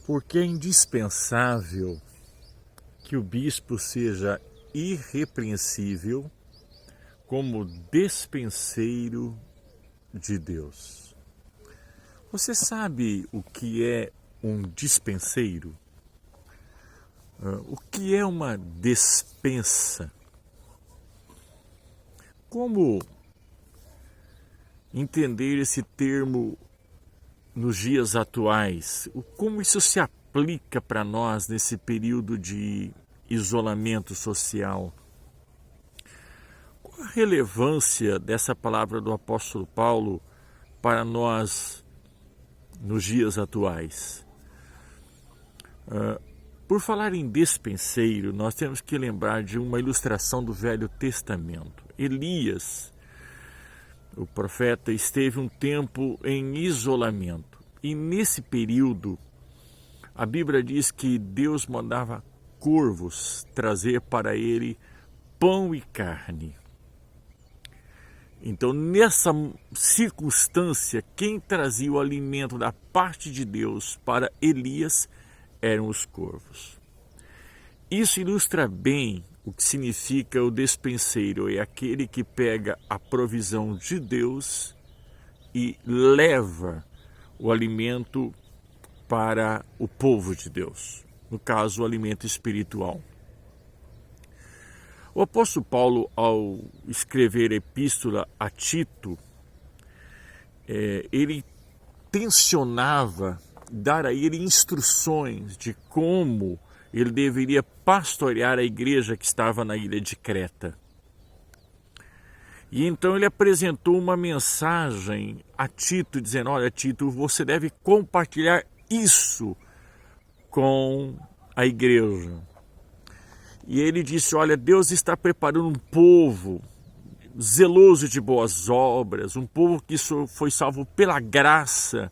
Porque é indispensável que o bispo seja irrepreensível como despenseiro de Deus. Você sabe o que é um dispenseiro? O que é uma despensa? Como entender esse termo nos dias atuais? Como isso se aplica para nós nesse período de isolamento social? Qual a relevância dessa palavra do apóstolo Paulo para nós nos dias atuais? Por falar em despenseiro, nós temos que lembrar de uma ilustração do Velho Testamento. Elias, o profeta, esteve um tempo em isolamento. E nesse período, a Bíblia diz que Deus mandava corvos trazer para ele pão e carne. Então, nessa circunstância, quem trazia o alimento da parte de Deus para Elias eram os corvos. Isso ilustra bem o que significa o despenseiro, é aquele que pega a provisão de Deus e leva o alimento para o povo de Deus, no caso, o alimento espiritual. O apóstolo Paulo, ao escrever a epístola a Tito, ele tensionava dar a ele instruções de como ele deveria pastorear a igreja que estava na ilha de Creta. E então ele apresentou uma mensagem a Tito, dizendo: olha, Tito, você deve compartilhar isso com a igreja. E ele disse: olha, Deus está preparando um povo zeloso de boas obras, um povo que foi salvo pela graça,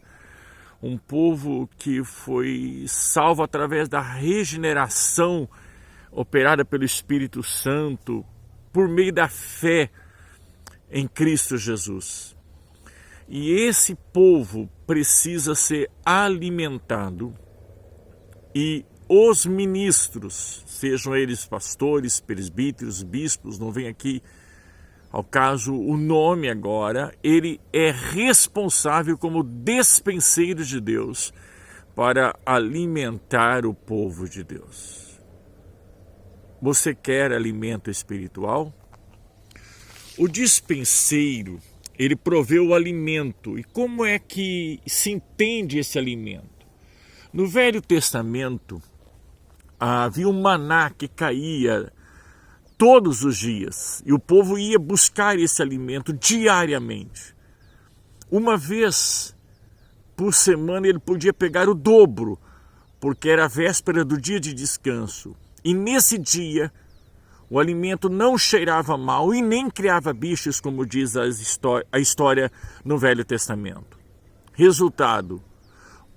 um povo que foi salvo através da regeneração operada pelo Espírito Santo, por meio da fé em Cristo Jesus. E esse povo precisa ser alimentado, e os ministros, sejam eles pastores, presbíteros, bispos, não vem aqui ao caso o nome agora, ele é responsável como despenseiro de Deus para alimentar o povo de Deus. Você quer alimento espiritual? O dispenseiro, ele provê o alimento. E como é que se entende esse alimento? No Velho Testamento, havia um maná que caía todos os dias, e o povo ia buscar esse alimento diariamente. Uma vez por semana ele podia pegar o dobro, porque era a véspera do dia de descanso. E nesse dia, o alimento não cheirava mal e nem criava bichos, como diz a história no Velho Testamento. Resultado: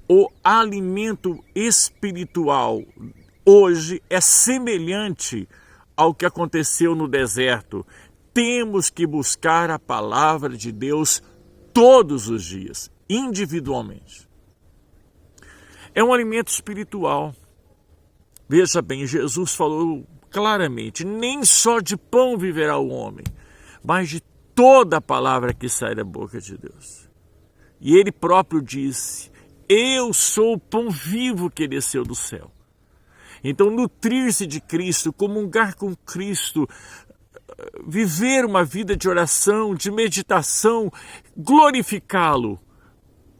o alimento espiritual hoje é semelhante ao que aconteceu no deserto. Temos que buscar a palavra de Deus todos os dias, individualmente. É um alimento espiritual. Veja bem, Jesus falou claramente: nem só de pão viverá o homem, mas de toda a palavra que sai da boca de Deus. E ele próprio disse: eu sou o pão vivo que desceu do céu. Então, nutrir-se de Cristo, comungar com Cristo, viver uma vida de oração, de meditação, glorificá-lo,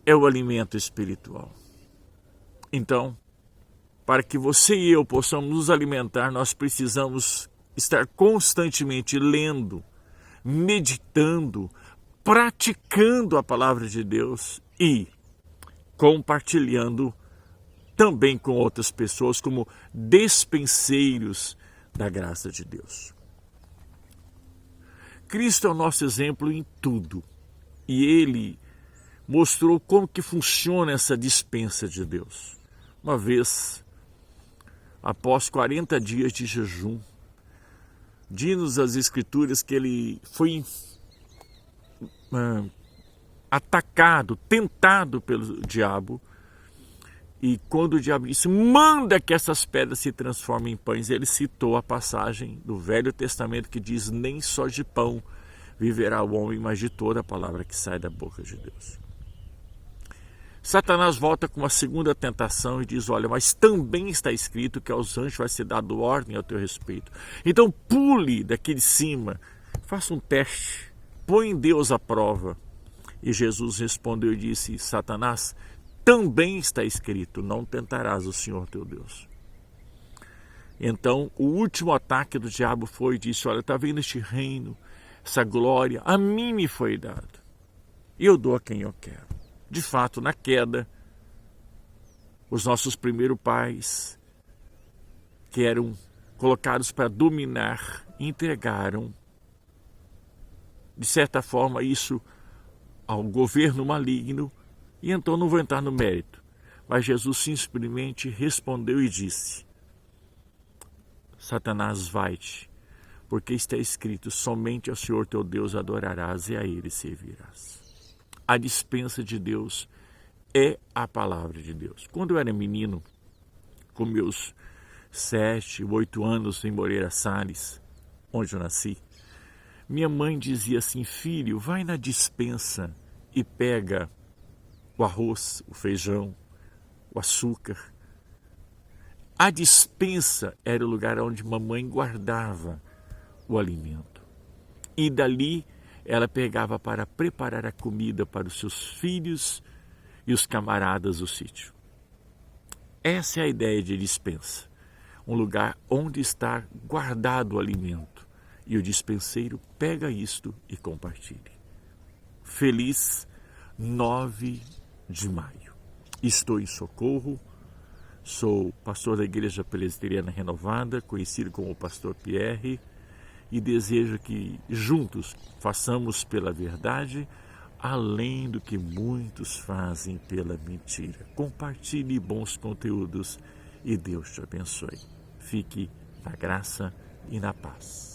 é o alimento espiritual. Então, para que você e eu possamos nos alimentar, nós precisamos estar constantemente lendo, meditando, praticando a palavra de Deus e compartilhando também com outras pessoas como despenseiros da graça de Deus. Cristo é o nosso exemplo em tudo, e Ele mostrou como que funciona essa dispensa de Deus. Uma vez, após 40 dias de jejum, diz-nos as Escrituras que Ele foi atacado, tentado pelo diabo, E quando o diabo disse, manda que essas pedras se transformem em pães, ele citou a passagem do Velho Testamento que diz, nem só de pão viverá o homem, mas de toda a palavra que sai da boca de Deus. Satanás volta com uma segunda tentação e diz, olha, mas também está escrito que aos anjos vai ser dado ordem ao teu respeito. Então pule daqui de cima, faça um teste, põe Deus à prova. E Jesus respondeu e disse, Satanás, também está escrito, não tentarás o Senhor teu Deus. Então o último ataque do diabo foi e disse, olha, está vendo este reino, essa glória, a mim me foi dado. E eu dou a quem eu quero. De fato, na queda, os nossos primeiros pais, que eram colocados para dominar, entregaram, de certa forma, isso ao governo maligno, e então não vou entrar no mérito. Mas Jesus simplesmente respondeu e disse, Satanás, vai-te, porque está escrito, somente ao Senhor teu Deus adorarás e a Ele servirás. A dispensa de Deus é a palavra de Deus. Quando eu era menino, com meus 7, 8 anos em Moreira Salles, onde eu nasci, minha mãe dizia assim, filho, vai na dispensa e pega o arroz, o feijão, o açúcar. A dispensa era o lugar onde mamãe guardava o alimento. E dali ela pegava para preparar a comida para os seus filhos e os camaradas do sítio. Essa é a ideia de dispensa. Um lugar onde está guardado o alimento. E o dispenseiro pega isto e compartilha. Feliz 9 de maio. Estou em Socorro. Sou pastor da Igreja Presbiteriana Renovada, conhecido como Pastor Pierre. E desejo que juntos façamos pela verdade, além do que muitos fazem pela mentira. Compartilhe bons conteúdos e Deus te abençoe. Fique na graça e na paz.